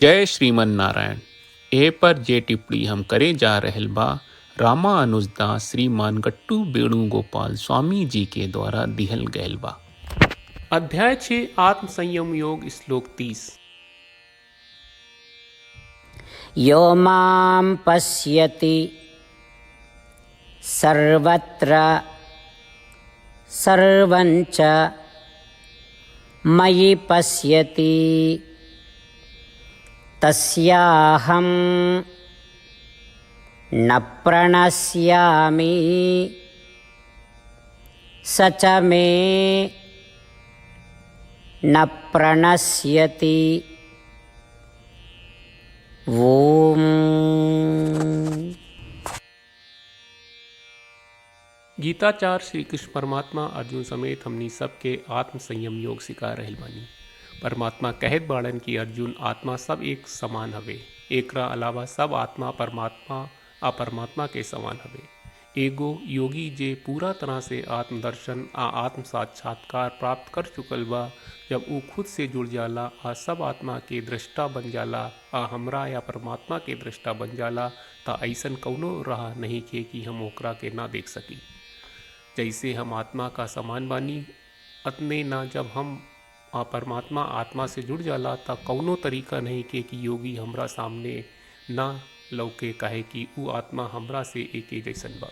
जय श्रीमन नारायण। ए पर जे टिप्पणी हम करे जा रहल बा रामानुजदास श्रीमान गट्टू वेणुगोपाल स्वामी जी के द्वारा दिहल गयल बा। अध्याय 6 आत्म संयम योग श्लोक 30। यो मां पश्यति सर्वत्र सर्वञ्च मयि पश्यति तस्याहं न प्रणश्यामि स च मे न प्रणश्यति। ओम। गीताचार्य श्री कृष्ण परमात्मा अर्जुन समेत हमनी सबके आत्म संयम योग सिखा रहल बानी। परमात्मा कहत बाड़न कि अर्जुन आत्मा सब एक समान हवे, एकरा अलावा सब आत्मा परमात्मा आ परमात्मा के समान हवे। एगो योगी जे पूरा तरह से आत्मदर्शन आ आत्म साक्षात्कार प्राप्त कर चुकल बा, जब ऊ खुद से जुड़ जाला आ सब आत्मा के दृष्टा बन जाला आ हमरा या परमात्मा के दृष्टा बन जाला, ता ऐसन कौनो राह नहीं के कि हम ओकरा के ना देख सकी। जैसे हम आत्मा का समान बानी, अतने ना जब हम परमात्मा आत्मा से जुड़ जाला ता कौनो तरीका नहीं के कि योगी हमरा सामने ना लौके, काहे कि ऊ आत्मा हमरा से एके जैसन बा।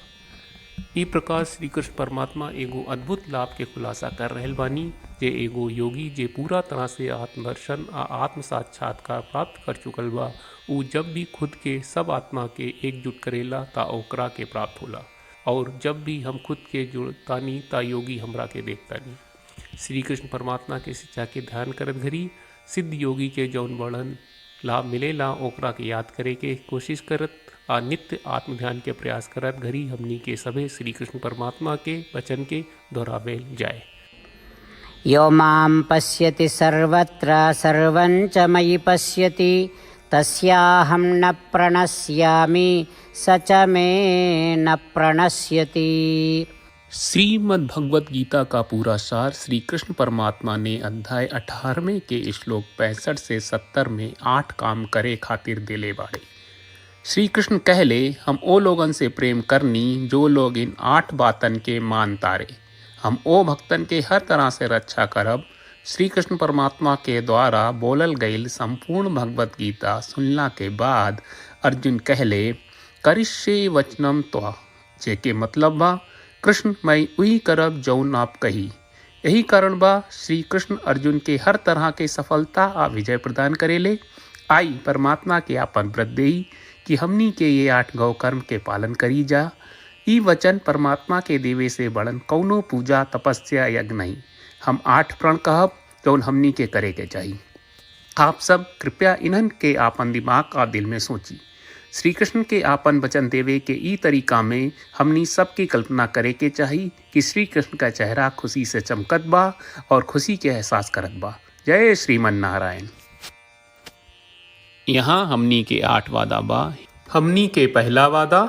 ई प्रकार श्री कृष्ण परमात्मा एगो अद्भुत लाभ के खुलासा कर रहल बानी, जे एगो योगी जे पूरा तरह से आत्मदर्शन आ आत्म साक्षात्कार प्राप्त कर चुकल बा, ऊ जब भी खुद के सब आत्मा के एकजुट करेला ता ओकरा के प्राप्त होला। और जब भी हम खुद के जुड़तानी ता योगी हमरा के देखतानी। श्री कृष्ण परमात्मा के शिक्षा के ध्यान करत घड़ी सिद्ध योगी के जौन बड़न लाभ मिलेला ओकरा के याद करे के कोशिश करत आ नित्य आत्म ध्यान के प्रयास करत घड़ी हमनी के सभे श्री कृष्ण परमात्मा के वचन के दोहरावेल जाए। यो मां पश्यति सर्वत्र सर्वञ्च मयि पश्यति तस्याहं न प्रणश्यामि स च मे न प्रणश्यति। श्रीमद् भगवत गीता का पूरा सार श्री कृष्ण परमात्मा ने अध्याय 18वें के श्लोक 65 से 70 में 8 काम करे खातिर देले बाड़े। श्री कृष्ण कहले, हम ओ लोगन से प्रेम करनी जो लोग इन 8 बातन के मान तारे। हम ओ भक्तन के हर तरह से रक्षा करब। श्री कृष्ण परमात्मा के द्वारा बोलल गईल संपूर्ण भगवत गीता सुनला के बाद अर्जुन कहले, करिष्ये वचनम त्वा, जेके मतलब बा कृष्ण मैं वही करब जौन आप कही। यही कारण बा श्री कृष्ण अर्जुन के हर तरह के सफलता आ विजय प्रदान करेले। आई परमात्मा के आपन व्रत देई कि हमनी के ये 8 गौ कर्म के पालन करी जा। ई वचन परमात्मा के देवे से बड़न कौनो पूजा तपस्या यज्ञ नहीं। हम 8 प्रण कहब जौन हमनी के करे के चाहिए। आप सब कृपया इन्हन के आपन दिमाग और दिल में सोची। श्री कृष्ण के आपन वचन देवे के ई तरीका में हमनी सबकी कल्पना करे के चाहिए कि श्री कृष्ण का चेहरा खुशी से चमकत बा और खुशी के एहसास करत बा। जय श्रीमन नारायण। यहाँ हमनी के 8 वादा बा। हमनी के पहला वादा,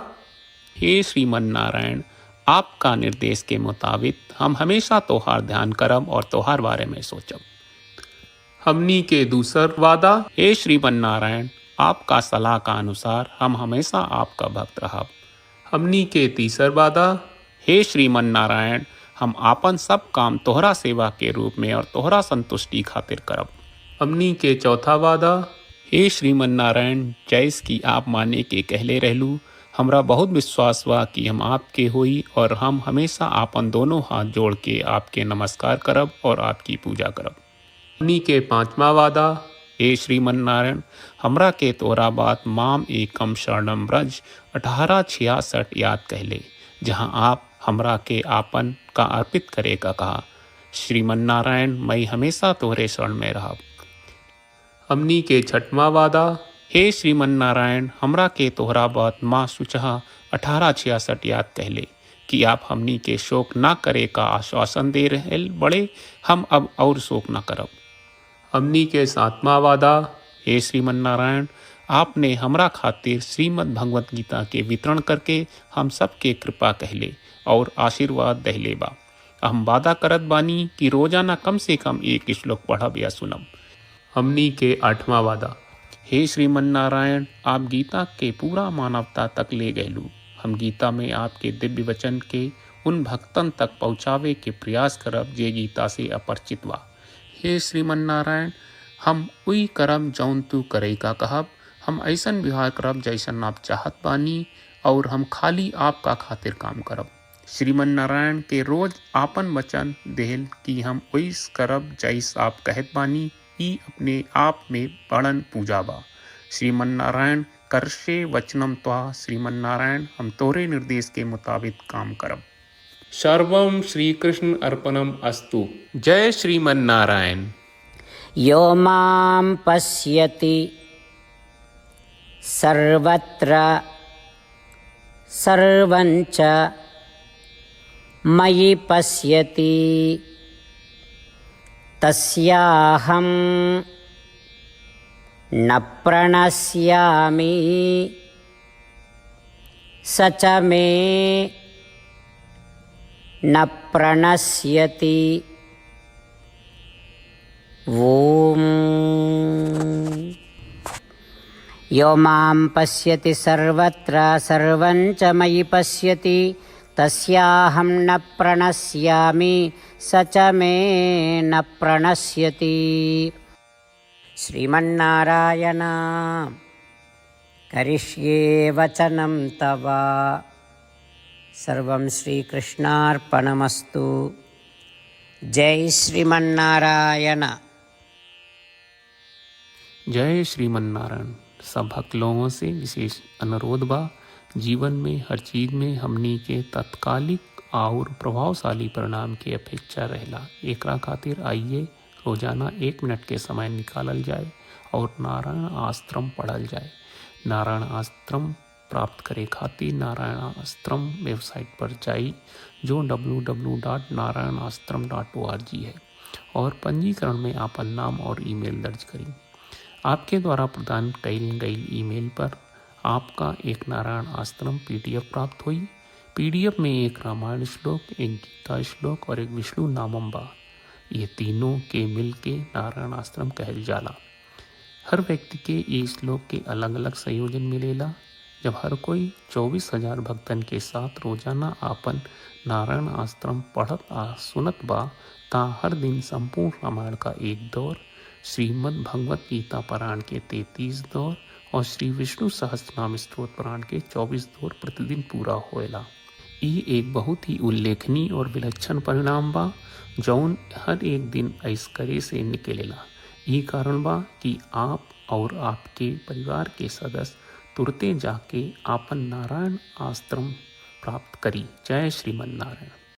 हे श्रीमन नारायण, आपका निर्देश के मुताबिक हम हमेशा तोहार ध्यान करब और तोहार बारे में सोचब। हमनी के दूसरा वादा, हे श्रीमन नारायण, आपका सलाह का अनुसार हम हमेशा आपका भक्त रहब। हमनी के तीसरा वादा, हे श्रीमन नारायण, हम आपन सब काम तोहरा सेवा के रूप में और तोहरा संतुष्टि खातिर करब। हमनी के चौथा वादा, हे श्रीमन नारायण, जैस की आप माने के कहले रहलू, हमरा बहुत विश्वास बा कि हम आपके होई और हम हमेशा आपन दोनों हाथ जोड़ के आपके नमस्कार करब और आपकी पूजा करब। हमनी के पांचवा वादा, हे श्रीमन नारायण, हमरा के तोरा बात माम एकम शरणम ब्रज 1866 याद कहले, जहाँ आप हमरा के आपन का अर्पित करे का कहा। श्रीमन नारायण, मैं हमेशा तोहरे शरण में रहब। हमनी के छठवां वादा, हे श्रीमन नारायण, हमरा के तोहरा बात माँ सुचहा 1866 याद कहले कि आप हमनी के शोक ना करे का आश्वासन दे रहे बड़े, हम अब और शोक ना करब। हमनी के 7वां वादा, हे श्रीमन नारायण, आपने हमरा खातिर श्रीमद् भगवत गीता के वितरण करके हम सबके कृपा कहले और आशीर्वाद दहले बा। हम वादा करत बानी कि रोजाना कम से कम 1 श्लोक पढ़ब या सुनब। हमनी के 8वां वादा, हे श्रीमन नारायण, आप गीता के पूरा मानवता तक ले गयलू। हम गीता में आपके दिव्य वचन के उन भक्तन तक पहुँचावे के प्रयास करब जे गीता से अपरिचित बा। हे श्रीमन नारायण, हम उई करब जौन तू करे का कहब। हम ऐसन व्यवहार करब जैसन आप चाहत बानी और हम खाली आपका खातिर काम करब। श्रीमन नारायण के रोज आपन वचन देहल कि हम ओइस करब जैस आप कहत बानी, ई अपने आप में बड़न पूजा बा। श्रीमन नारायण, करशे वचनम त्वा। श्रीमन नारायण, हम तोरे निर्देश के मुताबिक काम करब। सर्वम श्री कृष्ण अर्पणम अस्तु। जय श्रीमन नारायण। यो मां पश्यति सर्वत्र सर्वञ्च मयि पश्यति तस्याहं न प्रणश्यामि स च मे न प्रणश्यति। ॐ यो मां पश्यति सर्वत्र सर्वं च मयि पश्यति तस्याहं न प्रणश्यामि स च मे न प्रणश्यति। श्रीमन्नारायण, करिष्ये वचनं तव। सर्वं श्रीकृष्णार्पणमस्तु। जय श्रीमन्नारायण। जय श्रीमन नारायण। सब भक्त लोगों से विशेष अनुरोध बा, जीवन में हर चीज में हमनी के तत्कालिक और प्रभावशाली परिणाम की अपेक्षा रहेला। एकरा खातिर आइए रोजाना 1 मिनट के समय निकालल जाए और नारायण आश्रम पढ़ल जाए। नारायण आश्रम प्राप्त करे खातिर नारायण आश्रम वेबसाइट पर जाई, जो www.narayanashram.org है, और पंजीकरण में आपन नाम और ईमेल दर्ज करी। आपके द्वारा प्रदान कईल गई ईमेल पर आपका एक नारायण आश्रम PDF प्राप्त हुई। PDF में एक रामायण श्लोक, एक गीता श्लोक और एक विष्णु नामम बा। ये तीनों के मिल के नारायण आश्रम कहल जाला। हर व्यक्ति के ये श्लोक के अलग अलग संयोजन मिलेला। जब हर कोई 24,000 भक्तन के साथ रोजाना आपन नारायण आश्रम पढ़त आ सुनत बा, ता हर दिन संपूर्ण रामायण का 1 दौर, श्रीमद् भगवत गीता पारायण के 33 दौर और श्री विष्णु सहस्त्रनाम स्तोत्र पारायण के 24 दौर प्रतिदिन पूरा होएला। ये एक बहुत ही उल्लेखनीय और विलक्षण परिणाम बा, जौन हर एक दिन ऐस करे से निकलेला। ये कारण बा कि आप और आपके परिवार के सदस्य तुरते जाके आपन नारायण आश्रम प्राप्त करी। जय श्रीमन नारायण।